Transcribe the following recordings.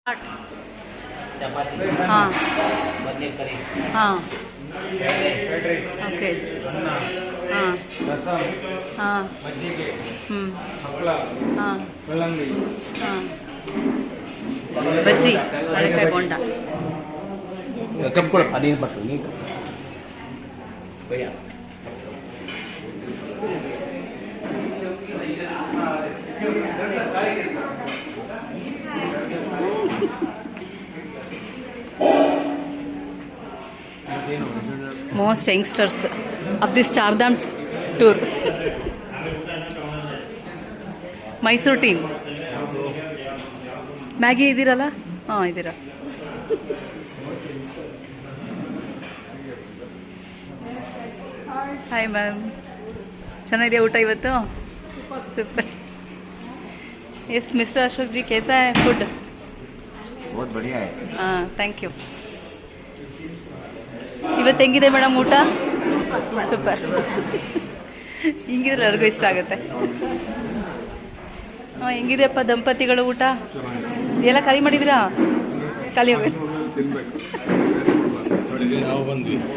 ಚಪಾತಿ ಹಾಂ ಬದನೆಕಾಯಿ ಹಾಂ ಫ್ರೈಡ್ ರೈಸ್ ಓಕೆ ಅನ್ನ ಹಾಂ ರಸಂ ಹಾಂ ಮಜ್ಜಿಗೆ ಹ್ಞೂ ಹಪ್ಪಳ ಹಾಂ ಬೆಳ್ಳಂಗಿ ಹಾಂ ಬಜ್ಜಿ ಕಡಲೆಕಾಯಿ ಬೋಂಡ ಕಪ್ ಕೊಡು ನೀರು ಬಟ್ಟು ನೀರು bhaiya most youngsters of this Chardham tour. Mysuru team Maggi ಇದ್ದೀರಲ್ಲ ಹಾಂ ಇದ್ದೀರಾ ಹಾಯ್ ಮ್ಯಾಮ್ ಚೆನ್ನಾಗಿದೆ ಊಟ ಇವತ್ತು super yes mister Ashok G कैसा है फूड बहुत बढ़िया है ಹಾಂ ಥ್ಯಾಂಕ್ ಯು ಇವತ್ತು ಹೆಂಗಿದೆ ಮೇಡಮ್ ಊಟ ಸೂಪರ್ ಹಿಂಗಿದ್ರೆ ಎಲ್ಲರಿಗೂ ಇಷ್ಟ ಆಗುತ್ತೆ ಹಾಂ ಹೆಂಗಿದೆಯಪ್ಪ ದಂಪತಿಗಳು ಊಟ ಎಲ್ಲ ಖಾಲಿ ಮಾಡಿದ್ದೀರಾ ಖಾಲಿ ಹೋಗಿ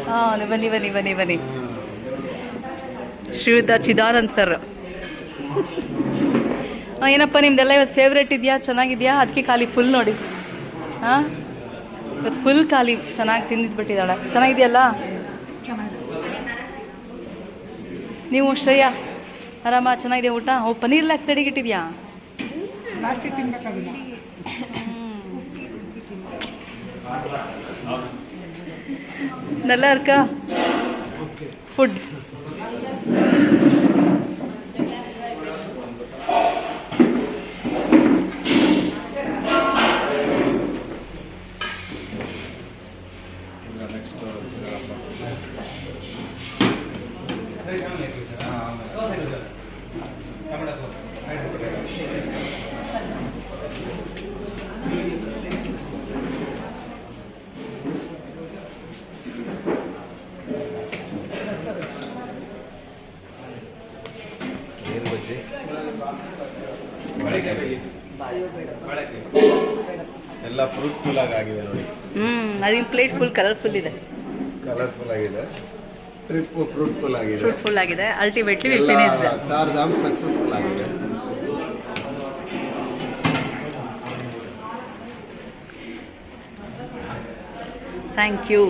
ಹಾಂ ಬನ್ನಿ ಬನ್ನಿ ಬನ್ನಿ ಬನ್ನಿ ಶ್ರೀಯುತ ಚಿದಾನಂದ್ ಸರ್ ಹಾಂ ಏನಪ್ಪ ನಿಮ್ದೆಲ್ಲ ಇವತ್ತು ಫೇವ್ರೇಟ್ ಇದೆಯಾ ಚೆನ್ನಾಗಿದೆಯಾ ಅದಕ್ಕೆ ಖಾಲಿ ಫುಲ್ ನೋಡಿ ಹಾಂ ಇವತ್ತು ಫುಲ್ ಖಾಲಿ ಚೆನ್ನಾಗಿ ತಿಂದಿದ್ಬಿಟ್ಟಿದ್ದಾಳೆ ಚೆನ್ನಾಗಿದೆಯಲ್ಲ ನೀವು ಶ್ರೇಯಾ ಆರಾಮ ಚೆನ್ನಾಗಿದೆ ಊಟ ಓ ಪನ್ನೀರ್ ಲ್ಯಾಕ್ಸ್ ರೆಡಿಗೆ ಇಟ್ಟಿದ್ಯಾ நல்லா இருக்கா ஃபுட் ಎಲ್ಲ ಫ್ರೂಟ್ಫುಲ್ ಆಗಿವೆ ನೋಡಿ. ಅದಿನ ಪ್ಲೇಟ್ ಫುಲ್ ಕಲರ್ಫುಲ್ ಇದೆ, ಕಲರ್ಫುಲ್ ಆಗಿದೆ. ಟ್ರಿಪ್ ಫ್ರೂಟ್ಫುಲ್ ಆಗಿದೆ, ಫ್ರೂಟ್ಫುಲ್ ಆಗಿದೆ. Ultimately we finished. Chardham successful ಆಗಿದೆ. Thank you.